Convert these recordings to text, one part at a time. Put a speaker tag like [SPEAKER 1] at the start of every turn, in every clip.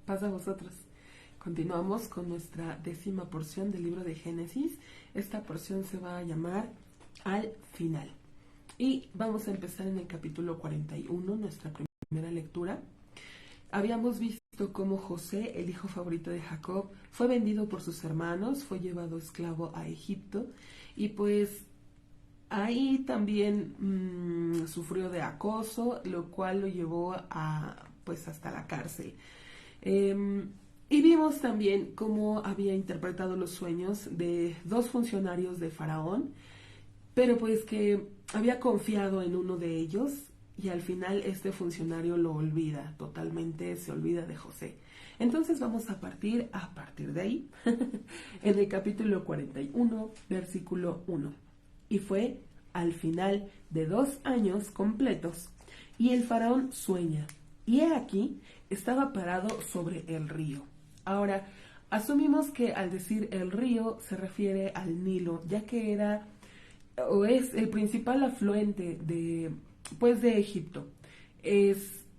[SPEAKER 1] Paz a vosotros. Continuamos con nuestra 10ª porción del libro de Génesis. Esta porción se va a llamar Al final. Y vamos a empezar en el capítulo 41, nuestra primera lectura. Habíamos visto cómo José, el hijo favorito de Jacob, fue vendido por sus hermanos, fue llevado esclavo a Egipto y pues ahí también sufrió de acoso, lo cual lo llevó hasta la cárcel. Y vimos también cómo había interpretado los sueños de 2 funcionarios de Faraón, pero pues que había confiado en uno de ellos y al final este funcionario lo olvida, totalmente se olvida de José. Entonces vamos a partir de ahí, en el capítulo 41, versículo 1. Y fue al final de 2 años completos, y el faraón sueña, y he aquí, estaba parado sobre el río. Ahora, asumimos que al decir el río se refiere al Nilo, ya que era o es el principal afluente de Egipto.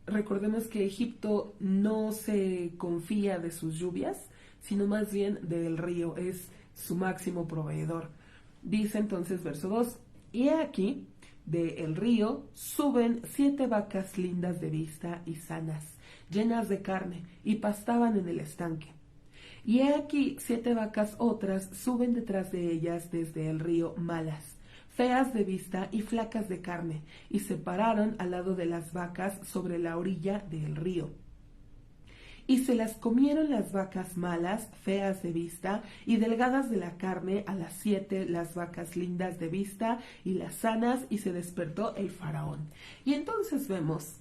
[SPEAKER 1] Recordemos que Egipto no se confía de sus lluvias, sino más bien del río, es su máximo proveedor. Dice entonces verso 2, y he aquí, del río suben 7 vacas lindas de vista y sanas, llenas de carne, y pastaban en el estanque. Y he aquí 7 vacas otras suben detrás de ellas desde el río malas, feas de vista y flacas de carne, y se pararon al lado de las vacas sobre la orilla del río. Y se las comieron las vacas malas, feas de vista y delgadas de la carne, a las 7 las vacas lindas de vista y las sanas, y se despertó el faraón. Y entonces vemos,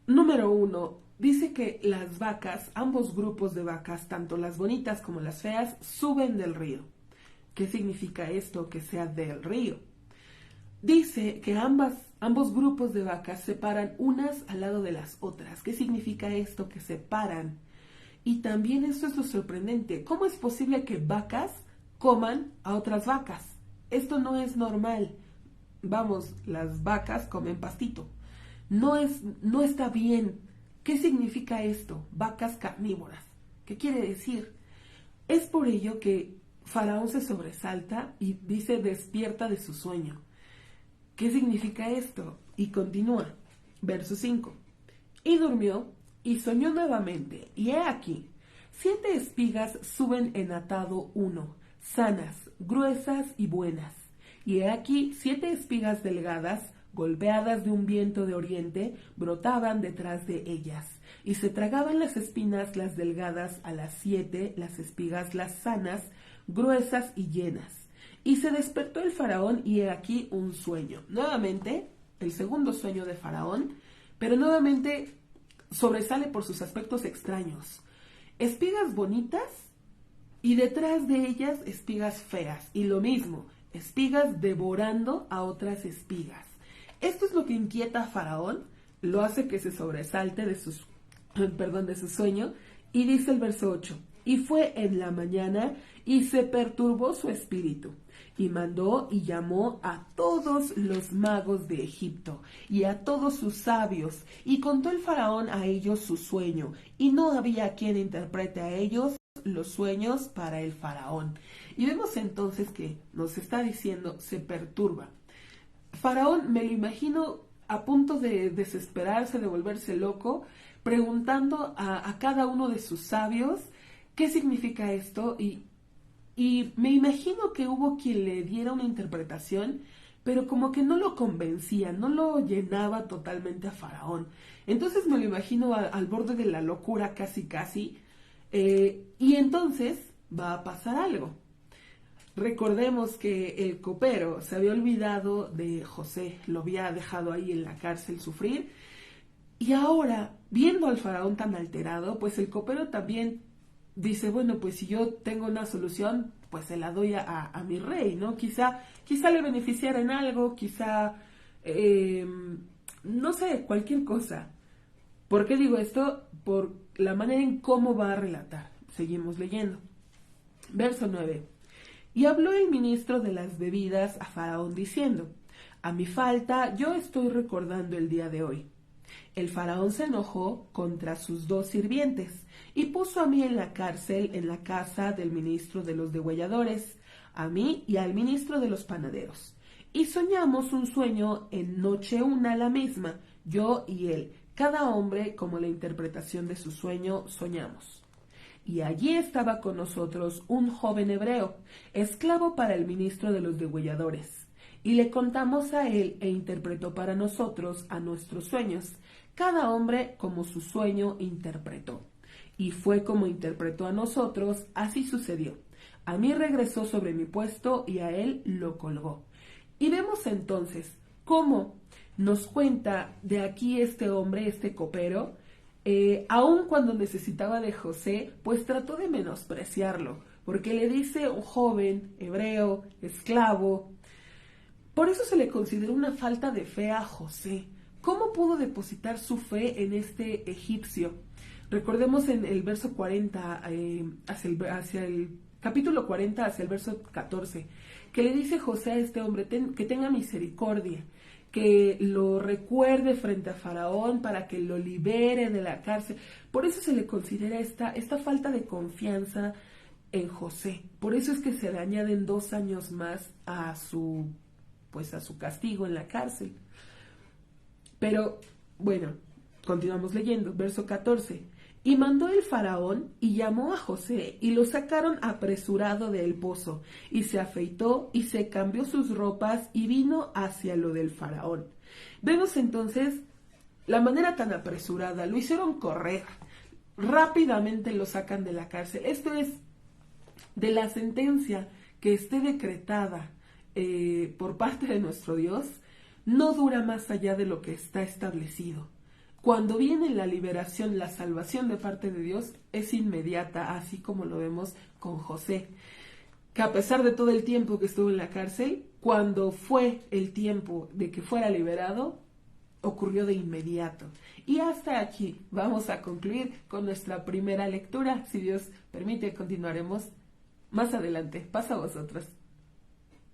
[SPEAKER 1] número 1, dice que las vacas, ambos grupos de vacas, tanto las bonitas como las feas, suben del río. ¿Qué significa esto, que sea del río? Dice que ambos grupos de vacas se paran unas al lado de las otras. ¿Qué significa esto, que se paran? Y también eso es lo sorprendente. ¿Cómo es posible que vacas coman a otras vacas? Esto no es normal. Vamos, las vacas comen pastito. No está bien. ¿Qué significa esto? Vacas carnívoras. ¿Qué quiere decir? Es por ello que Faraón se sobresalta y dice, despierta de su sueño. ¿Qué significa esto? Y continúa, verso 5. Y durmió y soñó nuevamente, y he aquí, 7 espigas suben en atado uno, sanas, gruesas y buenas. Y he aquí 7 espigas delgadas, golpeadas de un viento de oriente, brotaban detrás de ellas. Y se tragaban las espinas las delgadas a las 7, las espigas las sanas, gruesas y llenas. Y se despertó el faraón, y he aquí un sueño. Nuevamente, el segundo sueño de Faraón, pero nuevamente sobresale por sus aspectos extraños. Espigas bonitas y detrás de ellas espigas feas. Y lo mismo, espigas devorando a otras espigas. Esto es lo que inquieta a Faraón, lo hace que se sobresalte de su sueño, y dice el verso 8, y fue en la mañana y se perturbó su espíritu, y mandó y llamó a todos los magos de Egipto y a todos sus sabios, y contó el faraón a ellos su sueño, y no había quien interprete a ellos los sueños para el faraón. Y vemos entonces que nos está diciendo, se perturba. Faraón, me lo imagino a punto de desesperarse, de volverse loco, preguntando a cada uno de sus sabios qué significa esto, y me imagino que hubo quien le diera una interpretación, pero como que no lo convencía, no lo llenaba totalmente a Faraón. Entonces me lo imagino al borde de la locura casi, y entonces va a pasar algo. Recordemos que el copero se había olvidado de José, lo había dejado ahí en la cárcel sufrir, y ahora, viendo al faraón tan alterado, pues el copero también dice, bueno, pues si yo tengo una solución, pues se la doy a mi rey, ¿no? Quizá le beneficiara en algo, no sé, cualquier cosa. ¿Por qué digo esto? Por la manera en cómo va a relatar. Seguimos leyendo. Verso 9. Y habló el ministro de las bebidas a Faraón diciendo, a mi falta yo estoy recordando el día de hoy. El faraón se enojó contra sus 2 sirvientes y puso a mí en la cárcel en la casa del ministro de los degüelladores, a mí y al ministro de los panaderos. Y soñamos un sueño en noche una la misma, yo y él, cada hombre como la interpretación de su sueño soñamos. Y allí estaba con nosotros un joven hebreo, esclavo para el ministro de los degüelladores. Y le contamos a él e interpretó para nosotros a nuestros sueños, cada hombre como su sueño interpretó. Y fue como interpretó a nosotros, así sucedió. A mí regresó sobre mi puesto y a él lo colgó. Y vemos entonces cómo nos cuenta de aquí este hombre, este copero, aun cuando necesitaba de José, pues trató de menospreciarlo, porque le dice un joven, hebreo, esclavo. Por eso se le consideró una falta de fe a José. ¿Cómo pudo depositar su fe en este egipcio? Recordemos en el verso 40, hacia el capítulo 40, hacia el verso 14, que le dice José a este hombre que tenga misericordia, que lo recuerde frente a Faraón para que lo libere de la cárcel. Por eso se le considera esta falta de confianza en José. Por eso es que se le añaden 2 años más a su castigo en la cárcel. Pero, bueno, continuamos leyendo, verso 14. Y mandó el faraón y llamó a José y lo sacaron apresurado del pozo y se afeitó y se cambió sus ropas y vino hacia lo del faraón. Vemos entonces la manera tan apresurada, lo hicieron correr, rápidamente lo sacan de la cárcel. Esto es de la sentencia que esté decretada por parte de nuestro Dios, no dura más allá de lo que está establecido. Cuando viene la liberación, la salvación de parte de Dios, es inmediata, así como lo vemos con José, que a pesar de todo el tiempo que estuvo en la cárcel, cuando fue el tiempo de que fuera liberado, ocurrió de inmediato. Y hasta aquí vamos a concluir con nuestra primera lectura. Si Dios permite, continuaremos más adelante. Pasa a vosotros.